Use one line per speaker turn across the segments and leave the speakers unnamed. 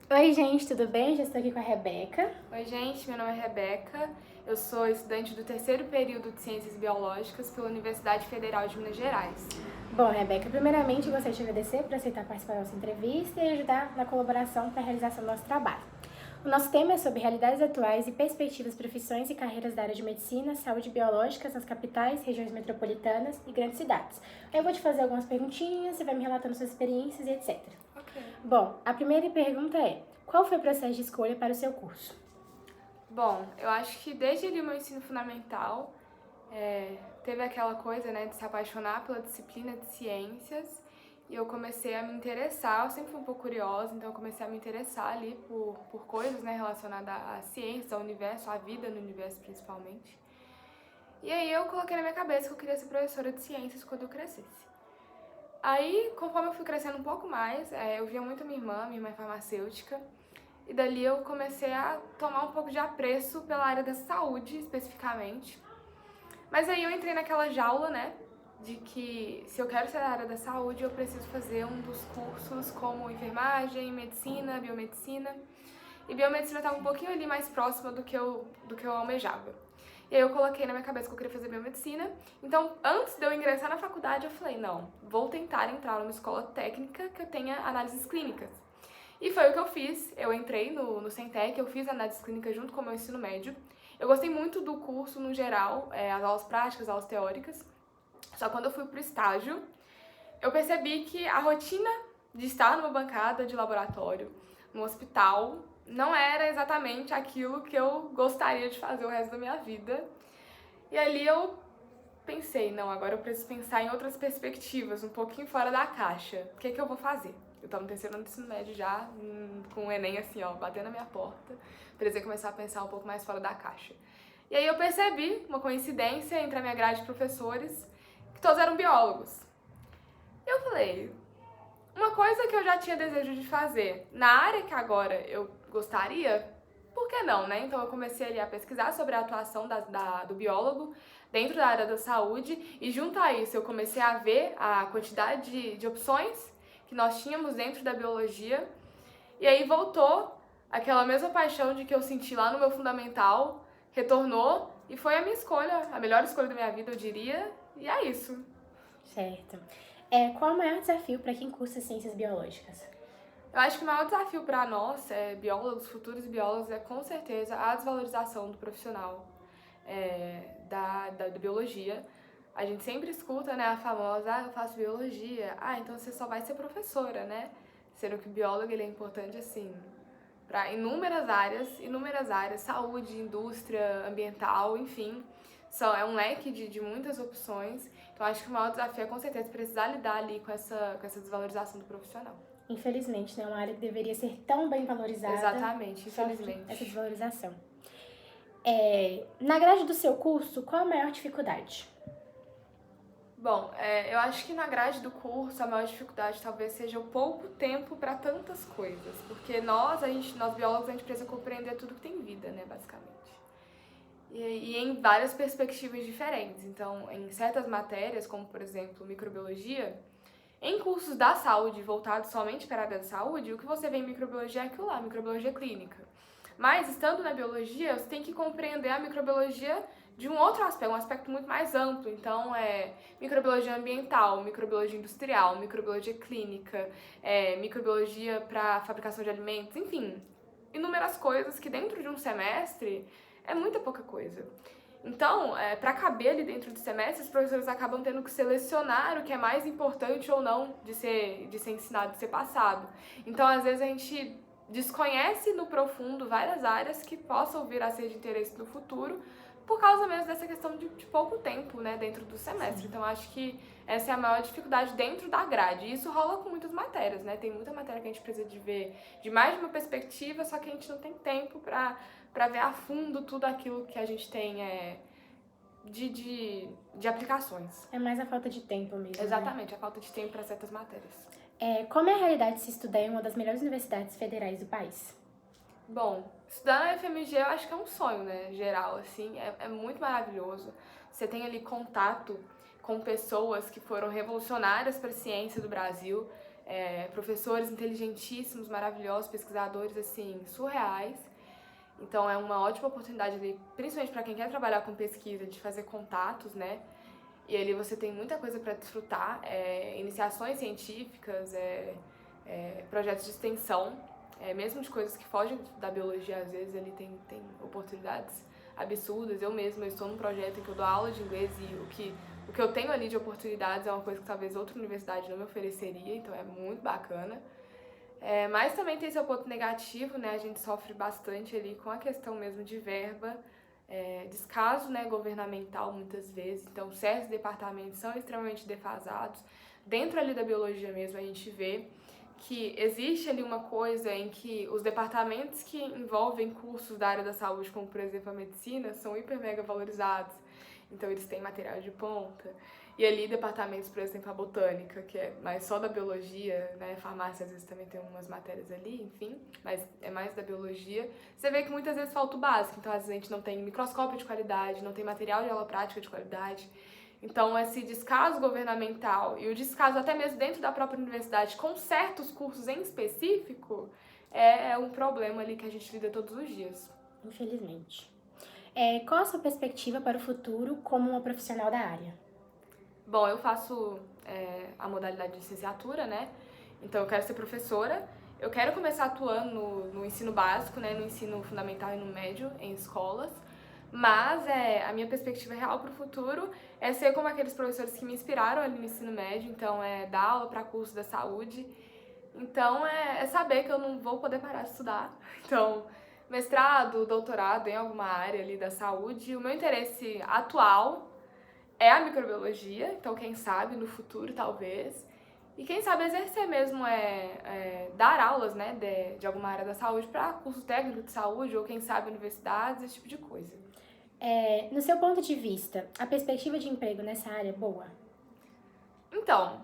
Oi, gente, tudo bem? Já estou aqui com a Rebeca.
Oi, gente, meu nome é Rebeca. Eu sou estudante do terceiro período de Ciências Biológicas pela Universidade Federal de Minas Gerais.
Bom, Rebeca, primeiramente eu gostaria de agradecer por aceitar participar da nossa entrevista e ajudar na colaboração para a realização do nosso trabalho. O nosso tema é sobre realidades atuais e perspectivas, profissões e carreiras da área de medicina, saúde biológicas nas capitais, regiões metropolitanas e grandes cidades. Aí eu vou te fazer algumas perguntinhas, você vai me relatando suas experiências e etc.
Ok.
Bom, a primeira pergunta é: qual foi o processo de escolha para o seu curso?
Bom, eu acho que desde ali o meu ensino fundamental teve aquela coisa, né, de se apaixonar pela disciplina de ciências e eu comecei a me interessar. Eu sempre fui um pouco curiosa, então eu comecei a me interessar ali por coisas, né, relacionadas à ciência, ao universo, à vida no universo principalmente. E aí eu coloquei na minha cabeça que eu queria ser professora de ciências quando eu crescesse. Aí, conforme eu fui crescendo um pouco mais, eu via muito minha irmã é farmacêutica, e dali eu comecei a tomar um pouco de apreço pela área da saúde, especificamente. Mas aí eu entrei naquela jaula, né, de que se eu quero ser da área da saúde, eu preciso fazer um dos cursos como enfermagem, medicina, biomedicina. E biomedicina estava um pouquinho ali mais próxima do que eu almejava. E aí eu coloquei na minha cabeça que eu queria fazer biomedicina. Então, antes de eu ingressar na faculdade, eu falei, não, vou tentar entrar numa escola técnica que eu tenha análises clínicas. E foi o que eu fiz. Eu entrei no Centec, eu fiz análises clínicas junto com o meu ensino médio. Eu gostei muito do curso no geral, as aulas práticas, as aulas teóricas. Só quando eu fui pro estágio, eu percebi que a rotina de estar numa bancada de laboratório, no hospital, não era exatamente aquilo que eu gostaria de fazer o resto da minha vida. E ali eu pensei, não, agora eu preciso pensar em outras perspectivas, um pouquinho fora da caixa. O que é que eu vou fazer? Eu tava no terceiro ano do ensino médio já, com o Enem assim, ó, batendo na minha porta. Precisei começar a pensar um pouco mais fora da caixa. E aí eu percebi uma coincidência entre a minha grade de professores, que todos eram biólogos. Eu falei, uma coisa que eu já tinha desejo de fazer na área que agora eu gostaria, por que não, né? Então eu comecei ali a pesquisar sobre a atuação do biólogo dentro da área da saúde e junto a isso eu comecei a ver a quantidade de opções que nós tínhamos dentro da biologia e aí voltou aquela mesma paixão de que eu senti lá no meu fundamental, retornou e foi a minha escolha, a melhor escolha da minha vida, eu diria, e é isso.
Certo. Qual o maior desafio para quem cursa ciências biológicas?
Eu acho que o maior desafio para nós, biólogos, futuros biólogos, é com certeza a desvalorização do profissional da biologia. A gente sempre escuta, né, a famosa, eu faço biologia, então você só vai ser professora, né? Sendo que o biólogo ele é importante, assim, para inúmeras áreas, saúde, indústria, ambiental, enfim. É um leque de muitas opções. Então, acho que o maior desafio é, com certeza, precisar lidar ali com essa desvalorização do profissional.
Infelizmente, né? É uma área que deveria ser tão bem valorizada,
Exatamente,
sofre essa
infelizmente.
desvalorização. Na grade do seu curso, qual a maior dificuldade?
Bom, eu acho que na grade do curso a maior dificuldade talvez seja o pouco tempo para tantas coisas, porque nós biólogos, a gente precisa compreender tudo que tem vida, né, basicamente. E em várias perspectivas diferentes. Então, em certas matérias, como por exemplo microbiologia, em cursos da saúde voltados somente para a área da saúde, o que você vê em microbiologia é aquilo lá, microbiologia clínica. Mas, estando na biologia, você tem que compreender a microbiologia de um outro aspecto, um aspecto muito mais amplo. Então, microbiologia ambiental, microbiologia industrial, microbiologia clínica, microbiologia para fabricação de alimentos, enfim, inúmeras coisas que dentro de um semestre é muita pouca coisa. Então, para caber ali dentro do semestre, os professores acabam tendo que selecionar o que é mais importante ou não de ser ensinado, de ser passado. Então, às vezes, a gente desconhece no profundo várias áreas que possam vir a ser de interesse no futuro, por causa mesmo dessa questão de pouco tempo, né, dentro do semestre. Então, acho que essa é a maior dificuldade dentro da grade. E isso rola com muitas matérias, né? Tem muita matéria que a gente precisa de ver de mais de uma perspectiva, só que a gente não tem tempo para ver a fundo tudo aquilo que a gente tem de aplicações.
É mais a falta de tempo mesmo, né?
Exatamente, a falta de tempo para certas matérias.
Como é a realidade de se estudar em uma das melhores universidades federais do país?
Bom, estudar na FMG eu acho que é um sonho, né, geral, assim, é muito maravilhoso. Você tem ali contato com pessoas que foram revolucionárias para a ciência do Brasil. professores inteligentíssimos, maravilhosos, pesquisadores, assim, surreais. Então é uma ótima oportunidade ali, principalmente para quem quer trabalhar com pesquisa, de fazer contatos, né? E ali você tem muita coisa para desfrutar, iniciações científicas, projetos de extensão, mesmo de coisas que fogem da biologia, às vezes ali tem oportunidades absurdas. Eu mesma estou num projeto em que eu dou aula de inglês e o que eu tenho ali de oportunidades é uma coisa que talvez outra universidade não me ofereceria, então é muito bacana. Mas também tem seu ponto negativo, né? A gente sofre bastante ali com a questão mesmo de verba, descaso, né, governamental muitas vezes. Então, certos departamentos são extremamente defasados. Dentro ali da biologia mesmo, a gente vê que existe ali uma coisa em que os departamentos que envolvem cursos da área da saúde, como por exemplo a medicina, são hiper mega valorizados. Então, eles têm material de ponta. E ali departamentos, por exemplo, a botânica, que é mais só da biologia, né? Farmácia às vezes também tem umas matérias ali, enfim, mas é mais da biologia. Você vê que muitas vezes falta o básico, então às vezes a gente não tem microscópio de qualidade, não tem material de aula prática de qualidade. Então esse descaso governamental e o descaso até mesmo dentro da própria universidade com certos cursos em específico é um problema ali que a gente lida todos os dias.
Infelizmente. Qual a sua perspectiva para o futuro como uma profissional da área?
Bom, eu faço a modalidade de licenciatura, né? Então eu quero ser professora. Eu quero começar atuando no ensino básico, né? No ensino fundamental e no médio, em escolas. Mas a minha perspectiva real para o futuro é ser como aqueles professores que me inspiraram ali no ensino médio. Então dar aula para curso da saúde. Então é saber que eu não vou poder parar de estudar. Então, mestrado, doutorado em alguma área ali da saúde. O meu interesse atual é a microbiologia, então quem sabe no futuro talvez, e quem sabe exercer mesmo, dar aulas, né, de alguma área da saúde para curso técnico de saúde, ou quem sabe universidades, esse tipo de coisa.
No seu ponto de vista, a perspectiva de emprego nessa área é boa?
Então,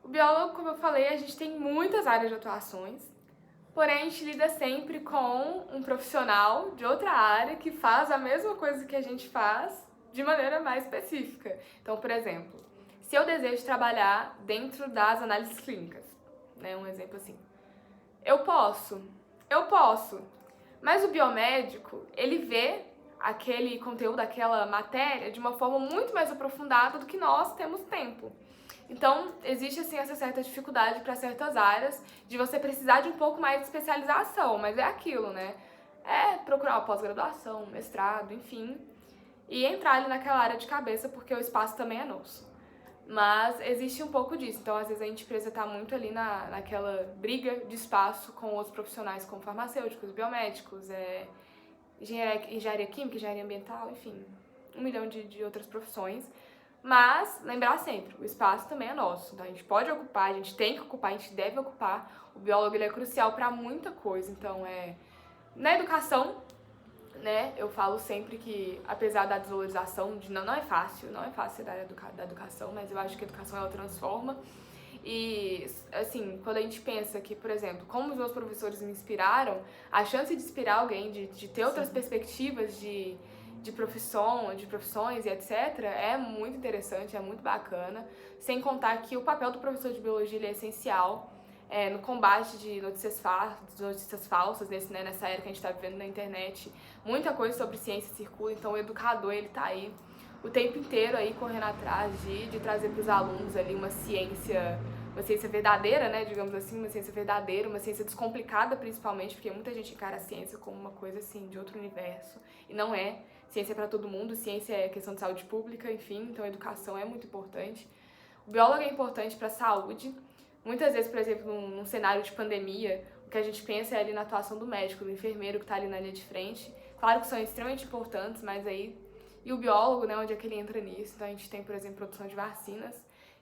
o biólogo, como eu falei, a gente tem muitas áreas de atuações, porém a gente lida sempre com um profissional de outra área que faz a mesma coisa que a gente faz, de maneira mais específica. Então, por exemplo, se eu desejo trabalhar dentro das análises clínicas, né, um exemplo assim, eu posso, mas o biomédico, ele vê aquele conteúdo, aquela matéria, de uma forma muito mais aprofundada do que nós temos tempo. Então, existe assim essa certa dificuldade para certas áreas de você precisar de um pouco mais de especialização, mas é aquilo, né? Procurar uma pós-graduação, mestrado, enfim, e entrar ali naquela área de cabeça, porque o espaço também é nosso. Mas existe um pouco disso, então às vezes a gente precisa estar muito ali naquela briga de espaço com outros profissionais como farmacêuticos, biomédicos, engenharia química, engenharia ambiental, enfim, 1 milhão de outras profissões. Mas lembrar sempre, o espaço também é nosso, então a gente pode ocupar, a gente tem que ocupar, a gente deve ocupar. O biólogo ele é crucial para muita coisa, então na educação, né, eu falo sempre que, apesar da desvalorização, não é fácil ser da área da educação, mas eu acho que a educação ela transforma. E, assim, quando a gente pensa que, por exemplo, como os meus professores me inspiraram, a chance de inspirar alguém, de ter outras perspectivas de profissões e etc., é muito interessante, é muito bacana. Sem contar que o papel do professor de biologia ele é essencial no combate de notícias falsas, nessa era que a gente está vivendo na internet. Muita coisa sobre ciência circula, então o educador ele tá aí o tempo inteiro aí correndo atrás de trazer para os alunos ali uma ciência verdadeira, né, digamos assim, uma ciência verdadeira, uma ciência descomplicada principalmente, porque muita gente encara a ciência como uma coisa assim de outro universo, e não é. Ciência é para todo mundo, ciência é questão de saúde pública, enfim, então a educação é muito importante. O biólogo é importante para a saúde. Muitas vezes, por exemplo, num cenário de pandemia, o que a gente pensa é ali na atuação do médico, do enfermeiro que está ali na linha de frente. Claro que são extremamente importantes, mas aí... E o biólogo, né, onde é que ele entra nisso? Então a gente tem, por exemplo, produção de vacinas.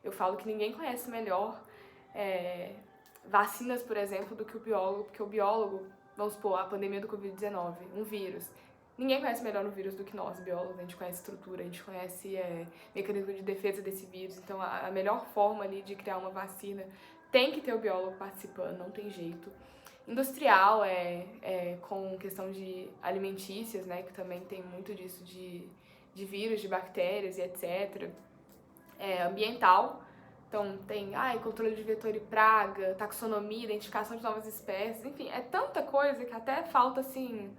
Eu falo que ninguém conhece melhor vacinas, por exemplo, do que o biólogo, porque o biólogo, vamos supor, a pandemia do Covid-19, um vírus. Ninguém conhece melhor o vírus do que nós, biólogos. A gente conhece estrutura, a gente conhece mecanismo de defesa desse vírus. Então, a melhor forma ali de criar uma vacina tem que ter o biólogo participando, não tem jeito. Industrial, com questão de alimentícias, né, que também tem muito disso de vírus, de bactérias e etc. Ambiental, Então tem controle de vetor e praga, taxonomia, identificação de novas espécies, enfim, é tanta coisa que até falta assim,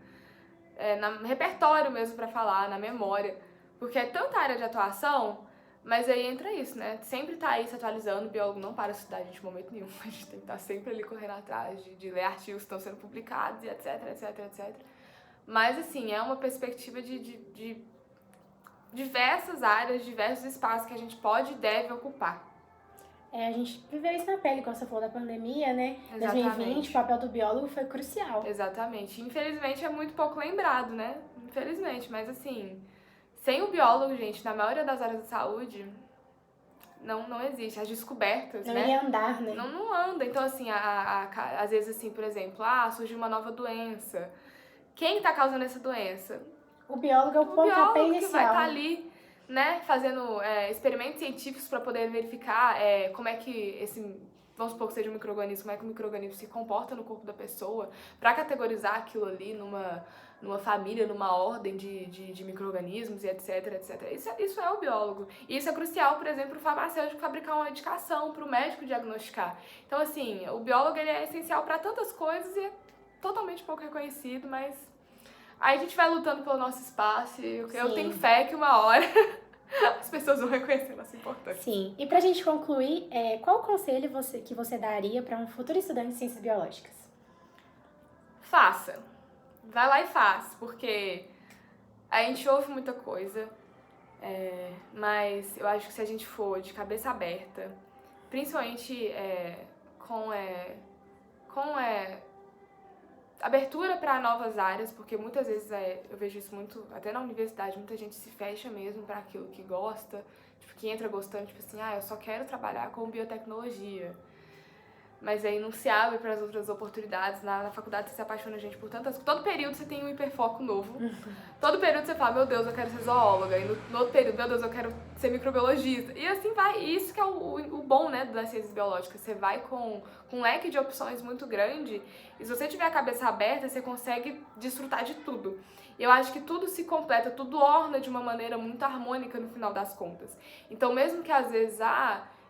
no repertório mesmo pra falar, na memória, porque é tanta área de atuação, mas aí entra isso, né? Sempre tá aí se atualizando, o biólogo não para de estudar a gente em momento nenhum, a gente tem que estar sempre ali correndo atrás de ler artigos que estão sendo publicados e etc, etc, etc. Mas assim, é uma perspectiva de diversas áreas, diversos espaços que a gente pode e deve ocupar.
A gente viveu isso na pele, quando você falou da pandemia, né?
Exatamente.
2020, o papel do biólogo foi crucial.
Exatamente. Infelizmente é muito pouco lembrado, né? Infelizmente, mas assim, sem o biólogo, gente, na maioria das áreas da saúde, não existe. As descobertas,
Não
né?
ia andar, né?
Não anda. Então, assim, às vezes, assim, por exemplo, surgiu uma nova doença. Quem tá causando essa doença?
O biólogo é o pontapé inicial.
Que vai estar ali, né, fazendo experimentos científicos para poder verificar como é que vamos supor que seja um micro-organismo, como é que o micro-organismo se comporta no corpo da pessoa, para categorizar aquilo ali numa família, numa ordem de micro-organismos e etc, etc. Isso é o biólogo. E isso é crucial, por exemplo, para o farmacêutico fabricar uma medicação, para o médico diagnosticar. Então, assim, o biólogo ele é essencial para tantas coisas e é totalmente pouco reconhecido, mas aí a gente vai lutando pelo nosso espaço e eu tenho fé que uma hora as pessoas vão reconhecer nossa importância.
Sim. E pra gente concluir, qual o conselho que você daria para um futuro estudante de ciências biológicas?
Faça. Vai lá e faz, porque a gente ouve muita coisa, mas eu acho que se a gente for de cabeça aberta, principalmente com abertura para novas áreas, porque muitas vezes eu vejo isso muito, até na universidade, muita gente se fecha mesmo para aquilo que gosta, tipo, que entra gostando, tipo assim, eu só quero trabalhar com biotecnologia. Mas aí não se abre para as outras oportunidades. Na faculdade você se apaixona, gente, por tantas... Todo período você tem um hiperfoco novo. Todo período você fala, meu Deus, eu quero ser zoóloga. E no outro período, meu Deus, eu quero ser microbiologista. E assim vai. E isso que é o bom, né, das ciências biológicas. Você vai com um leque de opções muito grande. E se você tiver a cabeça aberta, você consegue desfrutar de tudo. E eu acho que tudo se completa, tudo orna de uma maneira muito harmônica no final das contas. Então, mesmo que às vezes,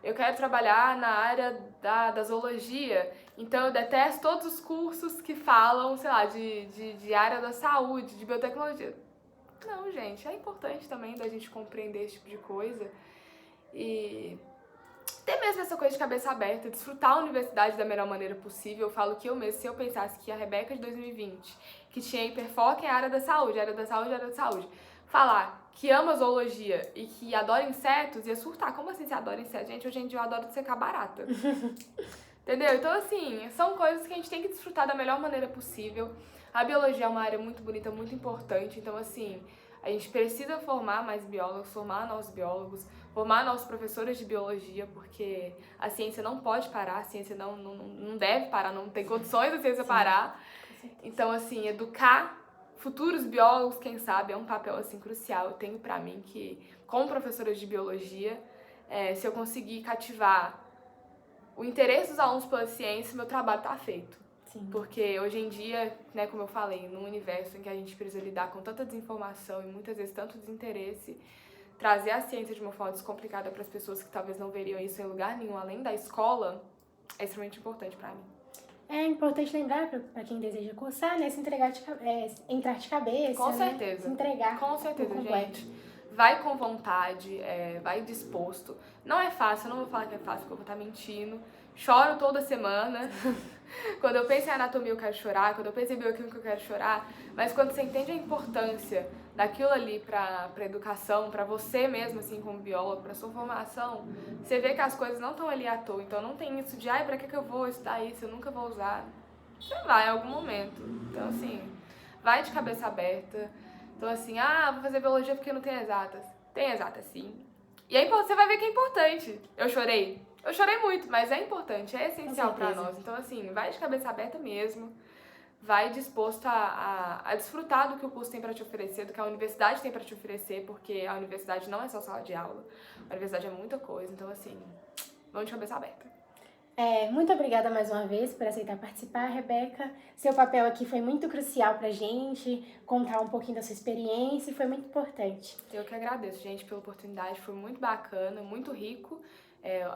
eu quero trabalhar na área da zoologia, então eu detesto todos os cursos que falam, sei lá, de área da saúde, de biotecnologia. Não, gente, é importante também da gente compreender esse tipo de coisa e ter mesmo essa coisa de cabeça aberta, desfrutar a universidade da melhor maneira possível. Eu falo que eu mesmo, se eu pensasse que a Rebeca de 2020, que tinha hiperfoco em área da saúde, falar que ama zoologia e que adora insetos, ia surtar. Como assim você adora insetos? Gente, hoje em dia eu adoro secar barata. Entendeu? Então, assim, são coisas que a gente tem que desfrutar da melhor maneira possível. A biologia é uma área muito bonita, muito importante. Então, assim, a gente precisa formar mais biólogos, formar novos biólogos, formar novos professores de biologia, porque a ciência não pode parar, a ciência não deve parar, não tem condições da ciência parar. Então, assim, educar futuros biólogos, quem sabe, é um papel assim crucial. Eu tenho pra mim que, como professora de biologia, se eu conseguir cativar o interesse dos alunos pela ciência, meu trabalho tá feito.
Sim.
Porque hoje em dia, né, como eu falei, num universo em que a gente precisa lidar com tanta desinformação e muitas vezes tanto desinteresse, trazer a ciência de uma forma descomplicada para as pessoas que talvez não veriam isso em lugar nenhum além da escola é extremamente importante pra mim.
É importante lembrar para quem deseja cursar, né? Se entregar entrar de cabeça.
Com
né?
certeza.
Se entregar.
Com certeza, gente. Vai com vontade, vai disposto. Não é fácil, eu não vou falar que é fácil porque eu vou estar mentindo. Choro toda semana. Quando eu penso em anatomia eu quero chorar, quando eu penso em bioquímica eu quero chorar. Mas quando você entende a importância daquilo ali pra educação, pra você mesmo, assim, como biólogo, pra sua formação, você vê que as coisas não estão ali à toa. Então não tem isso de, pra que eu vou estudar isso, eu nunca vou usar. Você vai em algum momento. Então, assim, vai de cabeça aberta. Então, assim, vou fazer biologia porque não tem exatas. Tem exatas, sim. E aí você vai ver que é importante. Eu chorei muito, mas é importante, é essencial pra nós. Então, assim, vai de cabeça aberta mesmo. Vai disposto a desfrutar do que o curso tem pra te oferecer, do que a universidade tem pra te oferecer, porque a universidade não é só sala de aula. A universidade é muita coisa. Então, assim, vamos de cabeça aberta.
Muito obrigada mais uma vez por aceitar participar, Rebeca. Seu papel aqui foi muito crucial pra gente, contar um pouquinho da sua experiência e foi muito importante.
Eu que agradeço, gente, pela oportunidade, foi muito bacana, muito rico.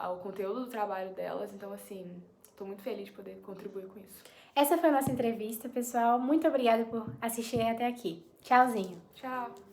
ao conteúdo do trabalho delas. Então, assim, estou muito feliz de poder contribuir com isso.
Essa foi a nossa entrevista, pessoal. Muito obrigada por assistir até aqui. Tchauzinho.
Tchau!